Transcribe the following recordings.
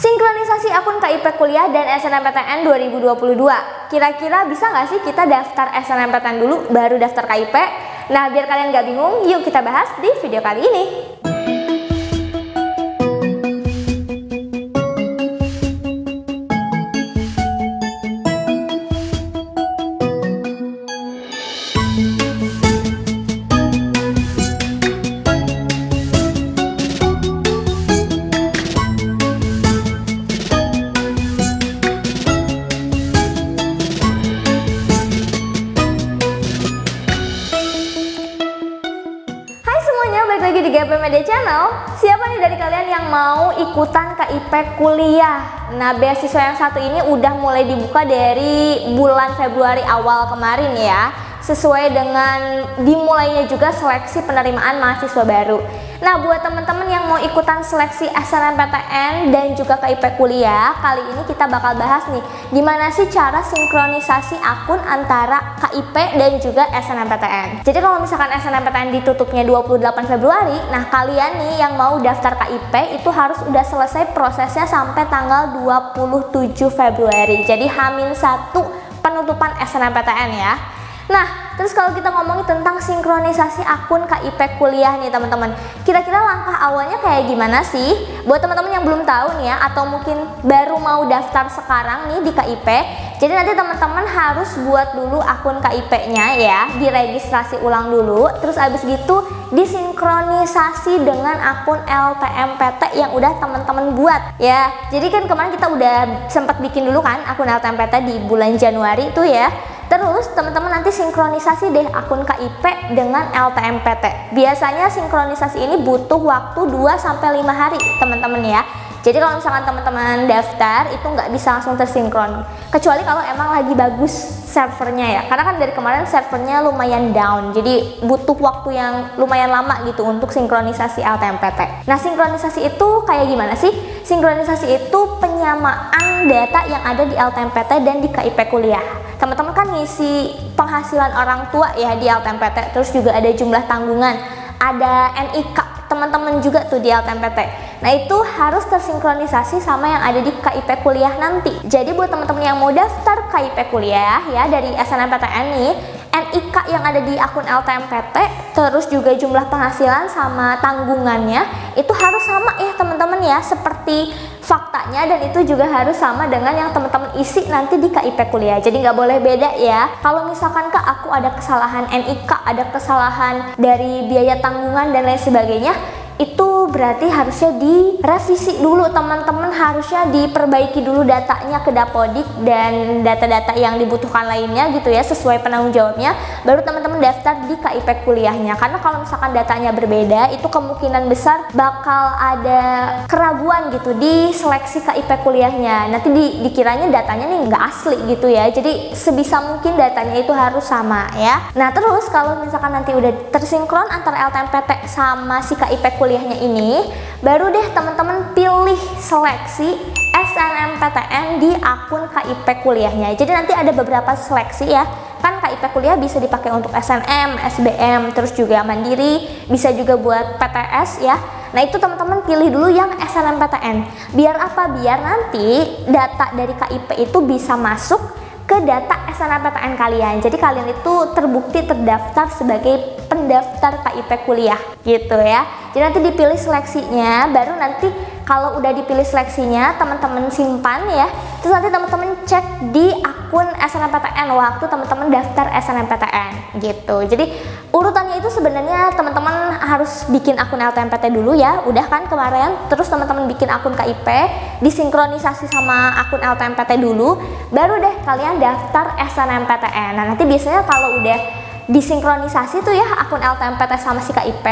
Sinkronisasi akun KIP kuliah dan SNMPTN 2022. Kira-kira bisa nggak sih kita daftar SNMPTN dulu baru daftar KIP? Nah, biar kalian nggak bingung, yuk kita bahas di video kali ini. Balik lagi di GP Media Channel. Siapa nih dari kalian yang mau ikutan KIP kuliah? Nah, beasiswa yang satu ini udah mulai dibuka dari bulan Februari awal kemarin ya, sesuai dengan dimulainya juga seleksi penerimaan mahasiswa baru. Nah, buat teman-teman yang mau ikutan seleksi SNMPTN dan juga KIP kuliah, kali ini kita bakal bahas nih gimana sih cara sinkronisasi akun antara KIP dan juga SNMPTN. Jadi kalau misalkan SNMPTN ditutupnya 28 Februari, nah kalian nih yang mau daftar KIP itu harus udah selesai prosesnya sampai tanggal 27 Februari. Jadi H-1 penutupan SNMPTN ya. Nah, terus kalau kita ngomongin tentang sinkronisasi akun KIP kuliah nih teman-teman, kira-kira langkah awalnya kayak gimana sih? Buat teman-teman yang belum tahu nih ya, atau mungkin baru mau daftar sekarang nih di KIP, jadi nanti teman-teman harus buat dulu akun KIP-nya ya, diregistrasi ulang dulu, terus abis gitu disinkronisasi dengan akun LTMPT yang udah teman-teman buat ya. Jadi kan kemarin kita udah sempat bikin dulu kan akun LTMPT di bulan Januari tuh ya. Terus teman-teman nanti sinkronisasi deh akun KIP dengan LTMPT. Biasanya sinkronisasi ini butuh waktu 2-5 hari teman-teman ya. Jadi kalau misalkan teman-teman daftar itu nggak bisa langsung tersinkron, kecuali kalau emang lagi bagus servernya ya. Karena kan dari kemarin servernya lumayan down, jadi butuh waktu yang lumayan lama gitu untuk sinkronisasi LTMPT. Nah, sinkronisasi itu kayak gimana sih? Sinkronisasi itu penyamaan data yang ada di LTMPT dan di KIP kuliah. Teman-teman kan ngisi penghasilan orang tua ya di LTMPT, terus juga ada jumlah tanggungan, ada NIK teman-teman juga tuh di LTMPT. Nah, itu harus tersinkronisasi sama yang ada di KIP kuliah nanti. Jadi buat teman-teman yang mau daftar KIP kuliah ya dari SNMPTN nih, NIK yang ada di akun LTMPT, terus juga jumlah penghasilan sama tanggungannya itu harus sama ya teman-teman ya, seperti faktanya, dan itu juga harus sama dengan yang teman-teman isi nanti di KIP kuliah. Jadi nggak boleh beda ya. Kalau misalkan Kak aku ada kesalahan NIK, ada kesalahan dari biaya tanggungan dan lain sebagainya, itu berarti harusnya direvisi dulu teman-teman, harusnya diperbaiki dulu datanya ke Dapodik dan data-data yang dibutuhkan lainnya gitu ya, sesuai penanggung jawabnya, baru teman-teman daftar di KIP kuliahnya. Karena kalau misalkan datanya berbeda, itu kemungkinan besar bakal ada keraguan gitu di seleksi KIP kuliahnya. Nanti dikiranya datanya nih nggak asli gitu ya. Jadi sebisa mungkin datanya itu harus sama ya. Nah, terus kalau misalkan nanti udah tersinkron antara LTMPT sama si KIP kuliahnya ini, baru deh teman-teman pilih seleksi SNMPTN di akun KIP kuliahnya. Jadi nanti ada beberapa seleksi ya. Kan KIP kuliah bisa dipakai untuk SNM, SBM, terus juga mandiri, bisa juga buat PTS ya. Nah, itu teman-teman pilih dulu yang SNMPTN. Biar apa? Biar nanti data dari KIP itu bisa masuk ke data SNMPTN kalian. Jadi kalian itu terbukti terdaftar sebagai pendaftar KIP kuliah gitu ya. Jadi nanti dipilih seleksinya, baru nanti kalau udah dipilih seleksinya teman-teman simpan ya. Terus nanti teman-teman cek di akun SNMPTN waktu teman-teman daftar SNMPTN gitu. Jadi urutannya itu sebenarnya teman-teman harus bikin akun LTMPT dulu ya. Udah kan kemarin, terus teman-teman bikin akun KIP, disinkronisasi sama akun LTMPT dulu, baru deh kalian daftar SNMPTN. Nah, nanti biasanya kalau udah disinkronisasi tuh ya akun LTMPT sama si KIP,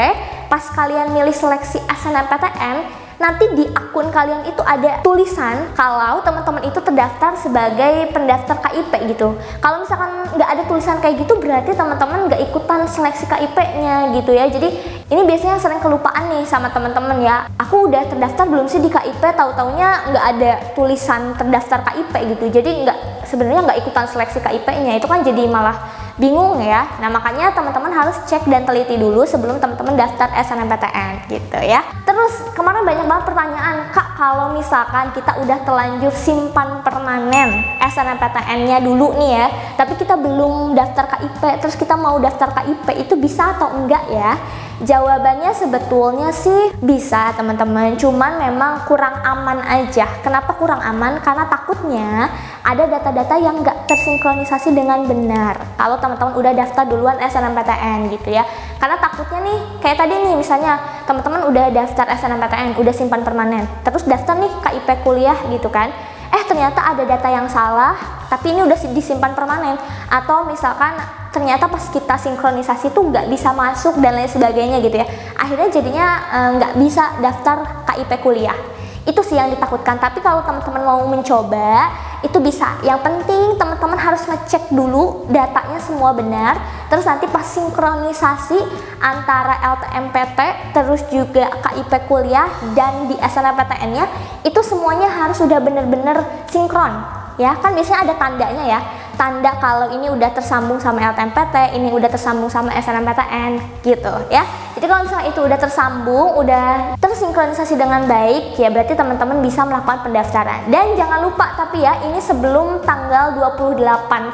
pas kalian milih seleksi SNMPTN, nanti di akun kalian itu ada tulisan kalau teman-teman itu terdaftar sebagai pendaftar KIP gitu. Kalau misalkan nggak ada tulisan kayak gitu, berarti teman-teman nggak ikutan seleksi KIP-nya gitu ya. Jadi ini biasanya sering kelupaan nih sama teman-teman ya. Aku udah terdaftar belum sih di KIP, tahu-taunya nggak ada tulisan terdaftar KIP gitu. Jadi sebenarnya nggak ikutan seleksi KIP-nya, itu kan jadi malah bingung ya. Nah, makanya teman-teman harus cek dan teliti dulu sebelum teman-teman daftar SNMPTN gitu ya. Terus kemarin banyak banget pertanyaan, Kak, kalau misalkan kita udah terlanjur simpan permanen SNMPTN-nya dulu nih ya, tapi kita belum daftar KIP, terus kita mau daftar KIP, itu bisa atau enggak ya? Jawabannya sebetulnya sih bisa teman-teman, cuman memang kurang aman aja. Kenapa kurang aman? Karena takutnya ada data-data yang nggak tersinkronisasi dengan benar kalau teman-teman udah daftar duluan SNMPTN gitu ya. Karena takutnya nih, kayak tadi nih misalnya teman-teman udah daftar SNMPTN, udah simpan permanen, terus daftar nih KIP kuliah gitu kan, ternyata ada data yang salah, tapi ini udah disimpan permanen, atau misalkan ternyata pas kita sinkronisasi tuh nggak bisa masuk dan lain sebagainya gitu ya, akhirnya jadinya nggak bisa daftar KIP kuliah. Itu sih yang ditakutkan. Tapi kalau teman-teman mau mencoba, itu bisa. Yang penting teman-teman harus ngecek dulu datanya semua benar, terus nanti pas sinkronisasi antara LTMPT terus juga KIP kuliah dan di SNMPTN-nya itu semuanya harus sudah benar-benar sinkron ya. Kan biasanya ada tandanya ya, tanda kalau ini udah tersambung sama LTMPT, ini udah tersambung sama SNMPTN gitu ya. Jadi kalau misalnya itu udah tersambung, udah tersinkronisasi dengan baik, ya berarti teman-teman bisa melakukan pendaftaran. Dan jangan lupa tapi ya, ini sebelum tanggal 28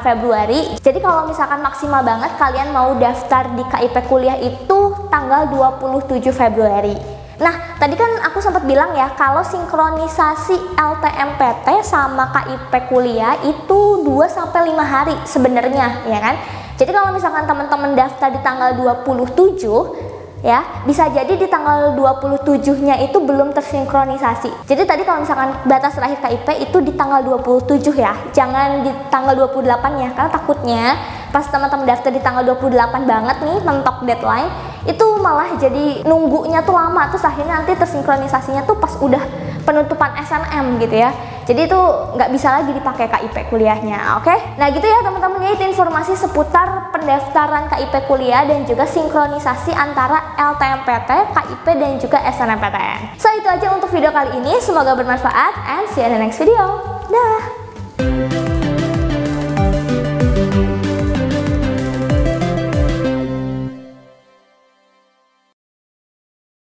Februari. Jadi kalau misalkan maksimal banget kalian mau daftar di KIP kuliah itu tanggal 27 Februari. Nah, tadi kan aku sempat bilang ya, kalau sinkronisasi LTMPT sama KIP kuliah itu 2-5 hari sebenarnya, ya kan? Jadi kalau misalkan teman-teman daftar di tanggal 27, ya bisa jadi di tanggal 27-nya itu belum tersinkronisasi. Jadi tadi kalau misalkan batas terakhir KIP itu di tanggal 27 ya, jangan di tanggal 28 ya, karena takutnya pas teman-teman daftar di tanggal 28 banget nih, mentok deadline, itu malah jadi nunggunya tuh lama, terus akhirnya nanti tersinkronisasinya tuh pas udah penutupan SNM gitu ya. Jadi itu nggak bisa lagi dipakai KIP kuliahnya, oke? Nah gitu ya teman-teman ya, itu informasi seputar pendaftaran KIP kuliah dan juga sinkronisasi antara LTMPT, KIP dan juga SNMPTN. So itu aja untuk video kali ini, semoga bermanfaat and see you in the next video. Dah!